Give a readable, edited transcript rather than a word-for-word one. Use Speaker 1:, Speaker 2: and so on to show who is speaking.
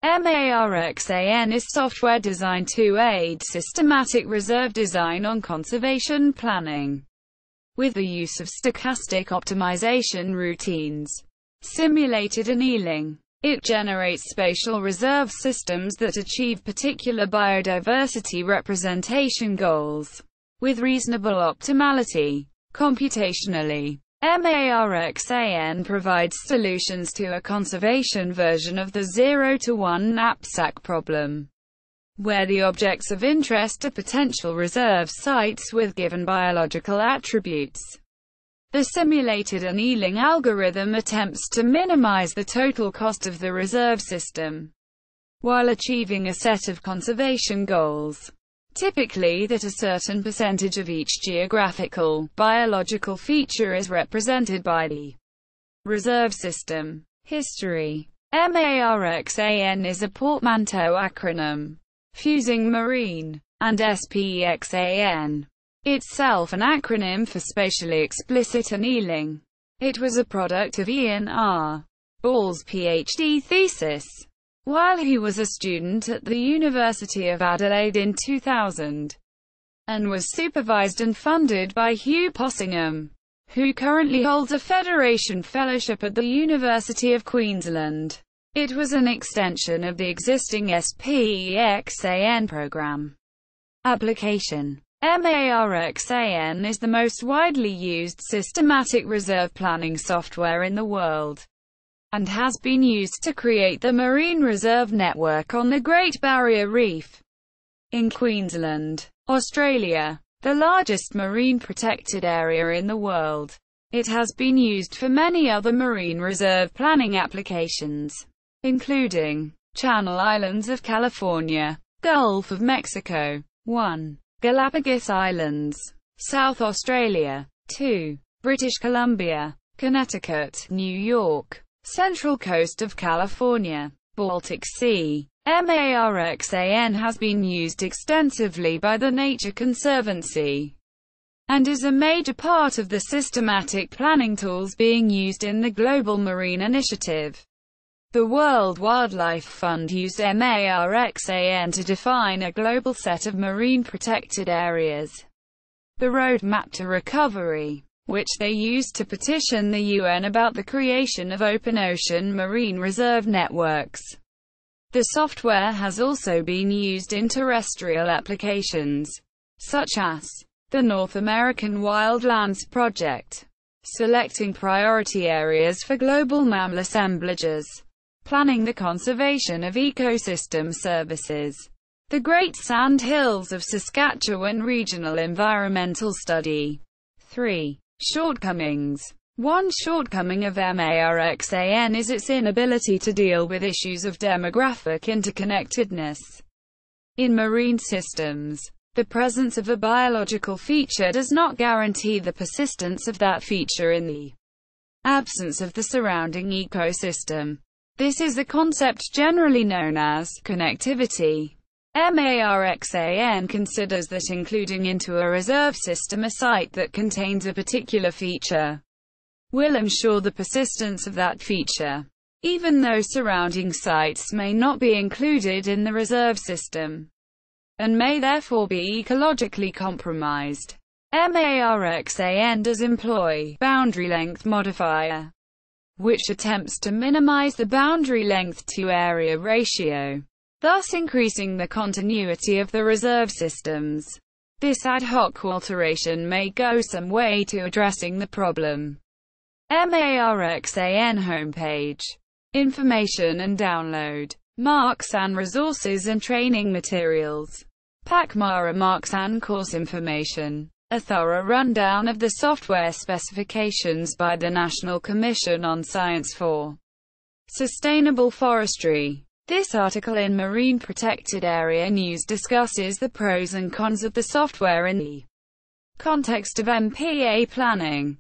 Speaker 1: Marxan is software designed to aid systematic reserve design on conservation planning, with the use of stochastic optimization routines. Simulated annealing. It generates spatial reserve systems that achieve particular biodiversity representation goals, with reasonable optimality. Computationally, Marxan provides solutions to a conservation version of the 0 to 1 knapsack problem, where the objects of interest are potential reserve sites with given biological attributes. The simulated annealing algorithm attempts to minimize the total cost of the reserve system, while achieving a set of conservation goals. Typically that a certain percentage of each geographical, biological feature is represented by the reserve system. History. Marxan is a portmanteau acronym, fusing marine and spexan, itself an acronym for spatially explicit annealing. It was a product of Ian R. Ball's PhD thesis, while he was a student at the University of Adelaide in 2000, and was supervised and funded by Hugh Possingham, who currently holds a Federation Fellowship at the University of Queensland. It was an extension of the existing spexan program. Application. Marxan is the most widely used systematic reserve planning software in the world, and has been used to create the Marine Reserve Network on the Great Barrier Reef in Queensland, Australia, the largest marine protected area in the world. It has been used for many other marine reserve planning applications, including Channel Islands of California, Gulf of Mexico, 1. Galapagos Islands, South Australia, 2. British Columbia, Connecticut, New York, Central Coast of California, Baltic Sea. Marxan has been used extensively by the Nature Conservancy, and is a major part of the systematic planning tools being used in the Global Marine Initiative. The World Wildlife Fund used Marxan to define a global set of marine protected areas, the Roadmap to Recovery, which they used to petition the UN about the creation of open ocean marine reserve networks. The software has also been used in terrestrial applications, such as the North American Wildlands Project, selecting priority areas for global mammal assemblages, planning the conservation of ecosystem services, the Great Sand Hills of Saskatchewan Regional Environmental Study. 3. Shortcomings. One shortcoming of Marxan is its inability to deal with issues of demographic interconnectedness in marine systems. The presence of a biological feature does not guarantee the persistence of that feature in the absence of the surrounding ecosystem. This is the concept generally known as connectivity. Marxan considers that including into a reserve system a site that contains a particular feature will ensure the persistence of that feature, even though surrounding sites may not be included in the reserve system, and may therefore be ecologically compromised. Marxan does employ boundary length modifier, which attempts to minimize the boundary length to area ratio, thus increasing the continuity of the reserve systems. This ad hoc alteration may go some way to addressing the problem. Marxan homepage. Information and download. Marxan resources and training materials. PACMARA Marxan course information. A thorough rundown of the software specifications by the National Commission on Science for Sustainable Forestry. This article in Marine Protected Area News discusses the pros and cons of the software in the context of MPA planning.